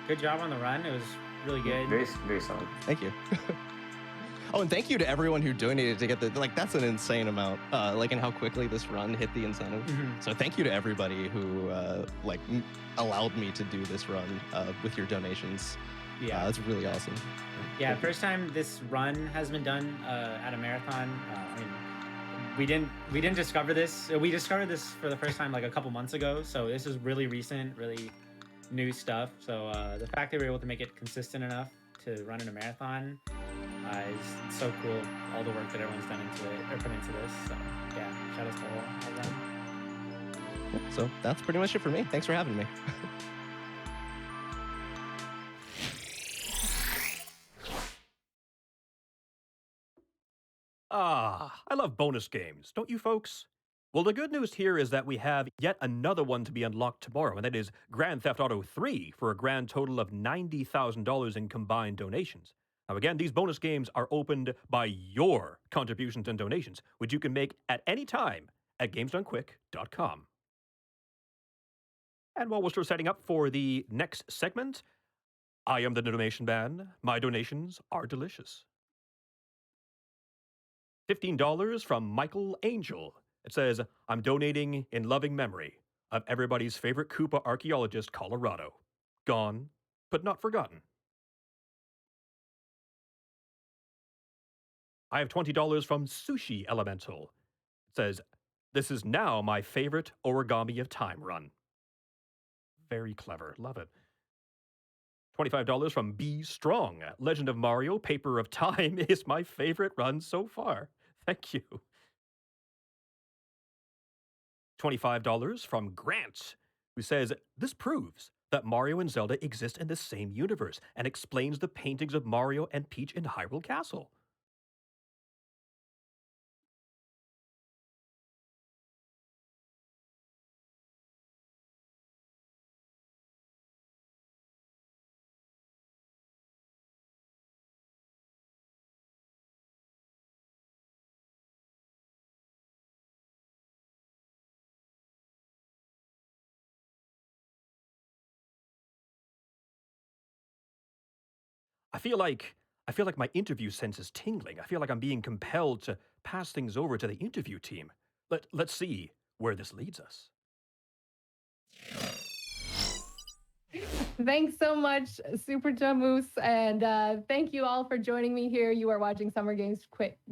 good job on the run. It was really good. Very, very solid. Thank you. Oh, and thank you to everyone who donated to get the, like, that's an insane amount, like, and how quickly this run hit the incentive. Mm-hmm. So thank you to everybody who, allowed me to do this run with your donations. Yeah. That's really awesome. Yeah, first time this run has been done at a marathon. I mean, we didn't discover this. We discovered this for the first time, like, a couple months ago. So this is really recent, really new stuff. So the fact that we were able to make it consistent enough to run in a marathon is so cool. All the work that everyone's done into it or put into this. So yeah, shout out to all of them. So that's pretty much it for me. Thanks for having me. I love bonus games, don't you folks? Well, the good news here is that we have yet another one to be unlocked tomorrow, and that is Grand Theft Auto 3 for a grand total of $90,000 in combined donations. Now again, these bonus games are opened by your contributions and donations, which you can make at any time at gamesdonequick.com. And while we're still setting up for the next segment, I am the donation man. My donations are delicious. $15 from Michael Angel. It says, I'm donating in loving memory of everybody's favorite Koopa archaeologist, Colorado. Gone, but not forgotten. I have $20 from Sushi Elemental. It says, this is now my favorite Origami of Time run. Very clever. Love it. $25 from B Strong. Legend of Mario, Paper of Time is my favorite run so far. Thank you. $25 from Grant, who says, this proves that Mario and Zelda exist in the same universe and explains the paintings of Mario and Peach in Hyrule Castle. I feel like my interview sense is tingling. I feel like I'm being compelled to pass things over to the interview team. Let's see where this leads us. Thanks so much, SuperJamoose, and thank you all for joining me here. You are watching Summer Games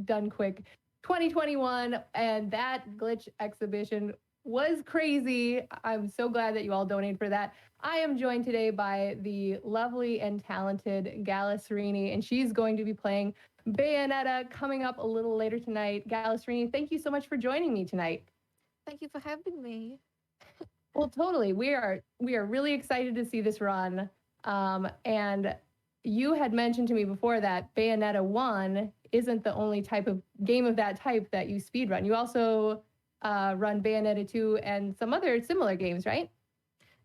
Done Quick 2021, and that glitch exhibition was crazy. I'm so glad that you all donated for that. I am joined today by the lovely and talented Galasrinie, and she's going to be playing Bayonetta coming up a little later tonight. Galasrinie, thank you so much for joining me tonight. Thank you for having me. Well, totally. We are really excited to see this run. And you had mentioned to me before that Bayonetta 1 isn't the only type of game of that type that you speedrun. You also run Bayonetta 2 and some other similar games, right?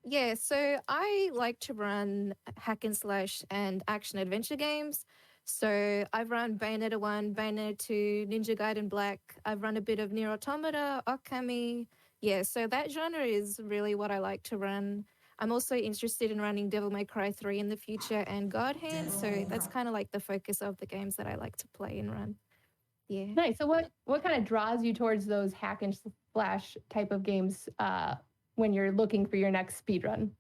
Yeah, so I like to run hack and slash and action adventure games. So I've run Bayonetta 1, Bayonetta 2, Ninja Gaiden Black. I've run a bit of Nier Automata, Okami. Yeah, so that genre is really what I like to run. I'm also interested in running Devil May Cry 3 in the future and God Hand. So that's kind of like the focus of the games that I like to play and run. Yeah. Nice. So what kind of draws you towards those hack and slash type of games when you're looking for your next speedrun?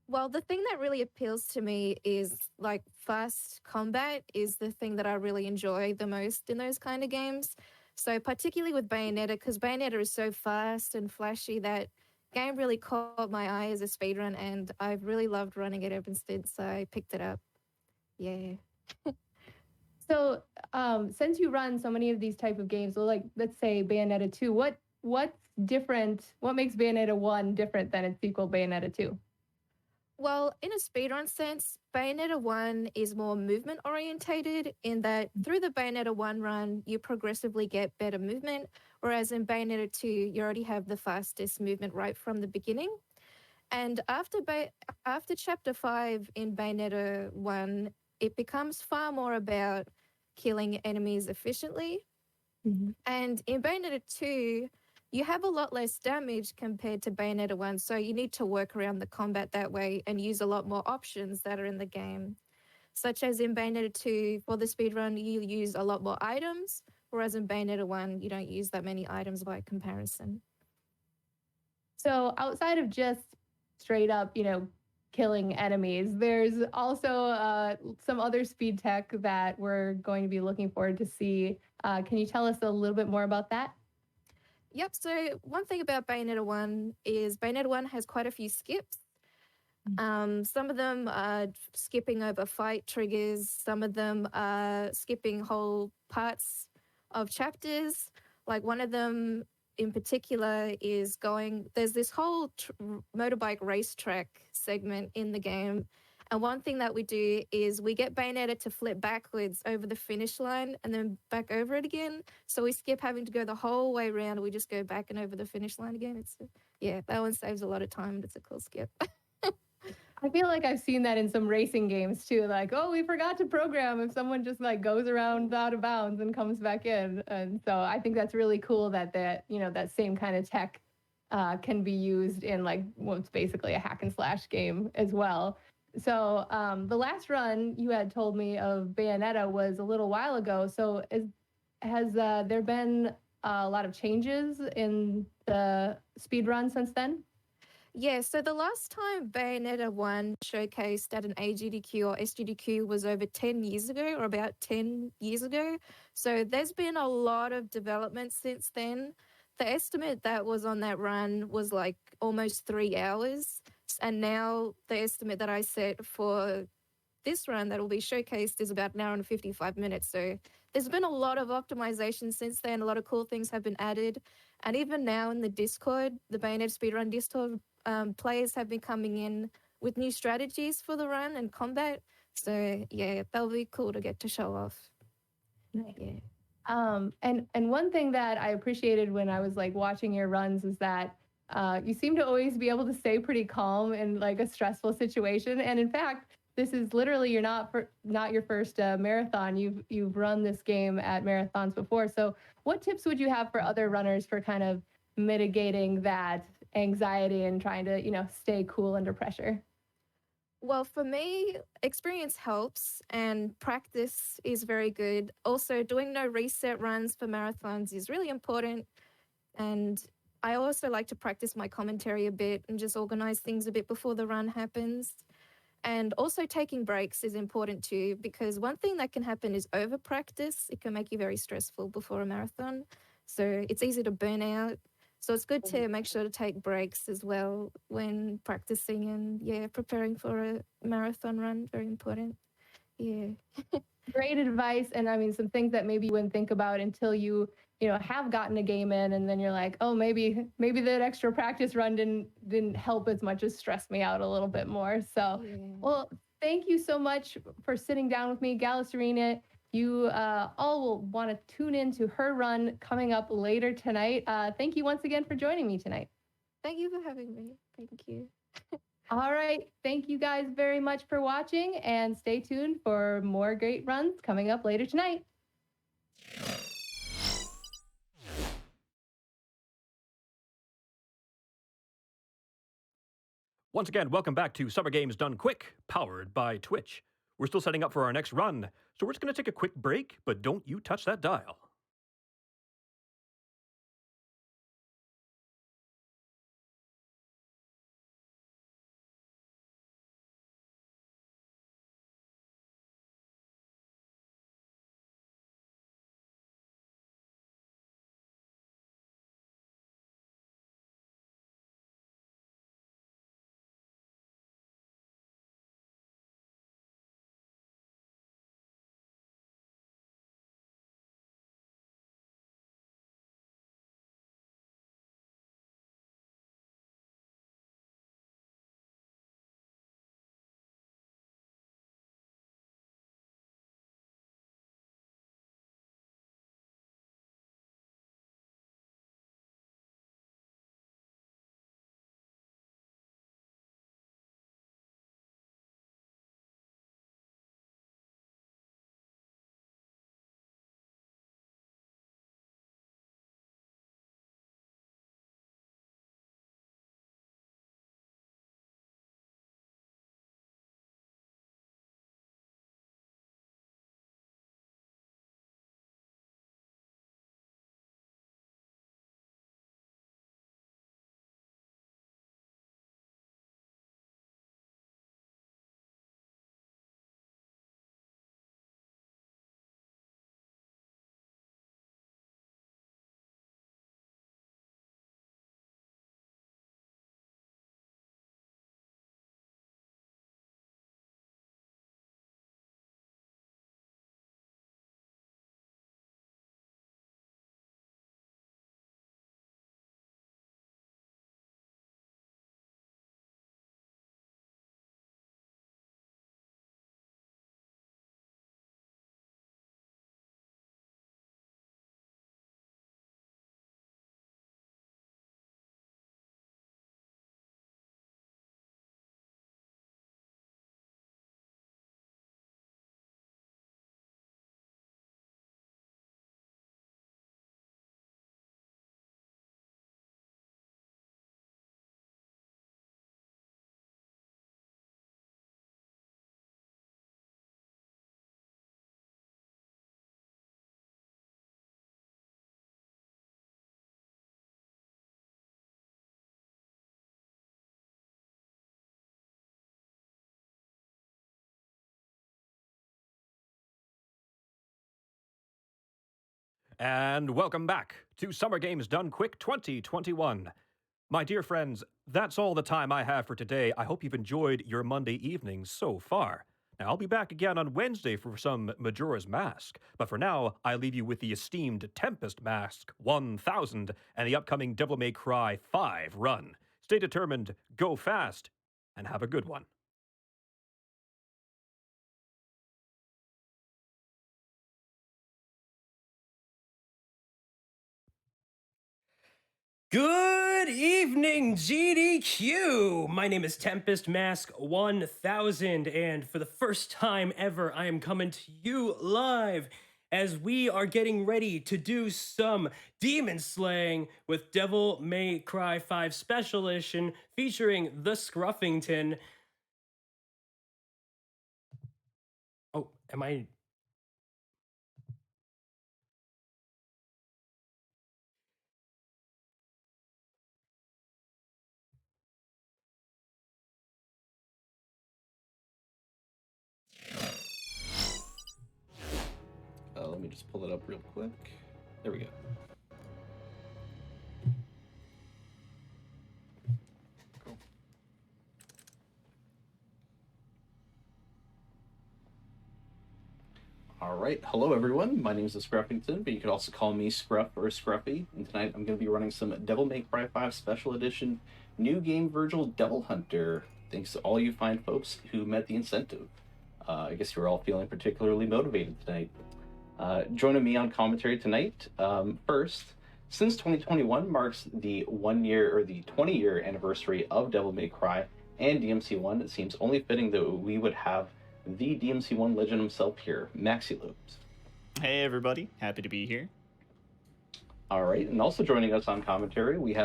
Well, the thing that really appeals to me is like fast combat is the thing that I really enjoy the most in those kind of games. So particularly with Bayonetta, because Bayonetta is so fast and flashy, that game really caught my eye as a speedrun, and I've really loved running it ever since I picked it up. Yeah. So since you run so many of these type of games, well, like let's say Bayonetta 2, what's different? What makes Bayonetta 1 different than its sequel, Bayonetta 2? Well, in a speedrun sense, Bayonetta 1 is more movement orientated in that through the Bayonetta 1 run, you progressively get better movement, whereas in Bayonetta 2, you already have the fastest movement right from the beginning. And after Chapter 5 in Bayonetta 1, it becomes far more about killing enemies efficiently. Mm-hmm. And in Bayonetta 2, you have a lot less damage compared to Bayonetta 1, so you need to work around the combat that way and use a lot more options that are in the game. Such as in Bayonetta 2, for the speedrun, you use a lot more items, whereas in Bayonetta 1, you don't use that many items by comparison. So outside of just straight up, killing enemies, there's also some other speed tech that we're going to be looking forward to see. Can you tell us a little bit more about that? Yep, so one thing about Bayonetta 1 is Bayonetta 1 has quite a few skips. Some of them are skipping over fight triggers. Some of them are skipping whole parts of chapters. Like one of them in particular is there's this whole motorbike racetrack segment in the game. And one thing that we do is we get Bayonetta to flip backwards over the finish line and then back over it again. So we skip having to go the whole way around. We just go back and over the finish line again. That one saves a lot of time, and it's a cool skip. I feel like I've seen that in some racing games too. Like, oh, we forgot to program if someone just like goes around out of bounds and comes back in. And so I think that's really cool that that same kind of tech can be used in like what's basically a hack and slash game as well. So the last run you had told me of Bayonetta was a little while ago. So has there been a lot of changes in the speed run since then? Yeah, so the last time Bayonetta 1 showcased at an AGDQ or SGDQ was over 10 years ago, or about 10 years ago. So there's been a lot of development since then. The estimate that was on that run was like almost 3 hours. And now the estimate that I set for this run that will be showcased is about an hour and 55 minutes. So there's been a lot of optimization since then. A lot of cool things have been added. And even now in the Discord, the Bayonetta Speedrun Discord, players have been coming in with new strategies for the run and combat. So yeah, that'll be cool to get to show off. Nice. Yeah. And one thing that I appreciated when I was like watching your runs is that you seem to always be able to stay pretty calm in like a stressful situation. And in fact, this is literally not your first marathon. You've run this game at marathons before. So what tips would you have for other runners for kind of mitigating that anxiety and trying to stay cool under pressure? Well, for me, experience helps and practice is very good. Also, doing no reset runs for marathons is really important. And I also like to practice my commentary a bit and just organize things a bit before the run happens. And also taking breaks is important too, because one thing that can happen is over practice. It can make you very stressful before a marathon. So it's easy to burn out. So it's good to make sure to take breaks as well when practicing and preparing for a marathon run. Very important. Yeah. Great advice. And I mean, some things that maybe you wouldn't think about until you know, have gotten a game in, and then you're like, oh, maybe that extra practice run didn't help as much as stress me out a little bit more. So, Yeah. well, thank you so much for sitting down with me, Galasrinie. You all will want to tune in to her run coming up later tonight. Thank you once again for joining me tonight. Thank you for having me. Thank you. All right. Thank you guys very much for watching, and stay tuned for more great runs coming up later tonight. Once again, welcome back to Summer Games Done Quick, powered by Twitch. We're still setting up for our next run, so we're just going to take a quick break, but don't you touch that dial. And welcome back to Summer Games Done Quick 2021. My dear friends, that's all the time I have for today. I hope you've enjoyed your Monday evening so far. Now, I'll be back again on Wednesday for some Majora's Mask, but for now, I leave you with the esteemed Tempest Mask 1000 and the upcoming Devil May Cry 5 run. Stay determined, go fast, and have a good one. Good evening, GDQ! My name is Tempest Mask 1000, and for the first time ever, I am coming to you live as we are getting ready to do some demon slaying with Devil May Cry 5 Special Edition featuring the Scruffington. Am I? Let me just pull that up real quick. There we go. Cool. All right. Hello, everyone. My name is Scruffington, but you could also call me Scruff or Scruffy. And tonight I'm going to be running some Devil May Cry 5 Special Edition New Game Virgil Devil Hunter. Thanks to all you fine folks who met the incentive. I guess you're all feeling particularly motivated tonight. Joining me on commentary tonight, first, since 2021 marks the 1 year or the 20-year anniversary of Devil May Cry and DMC1, it seems only fitting that we would have the DMC1 legend himself here, Maxilopes. Hey everybody, happy to be here. All right, and also joining us on commentary, we have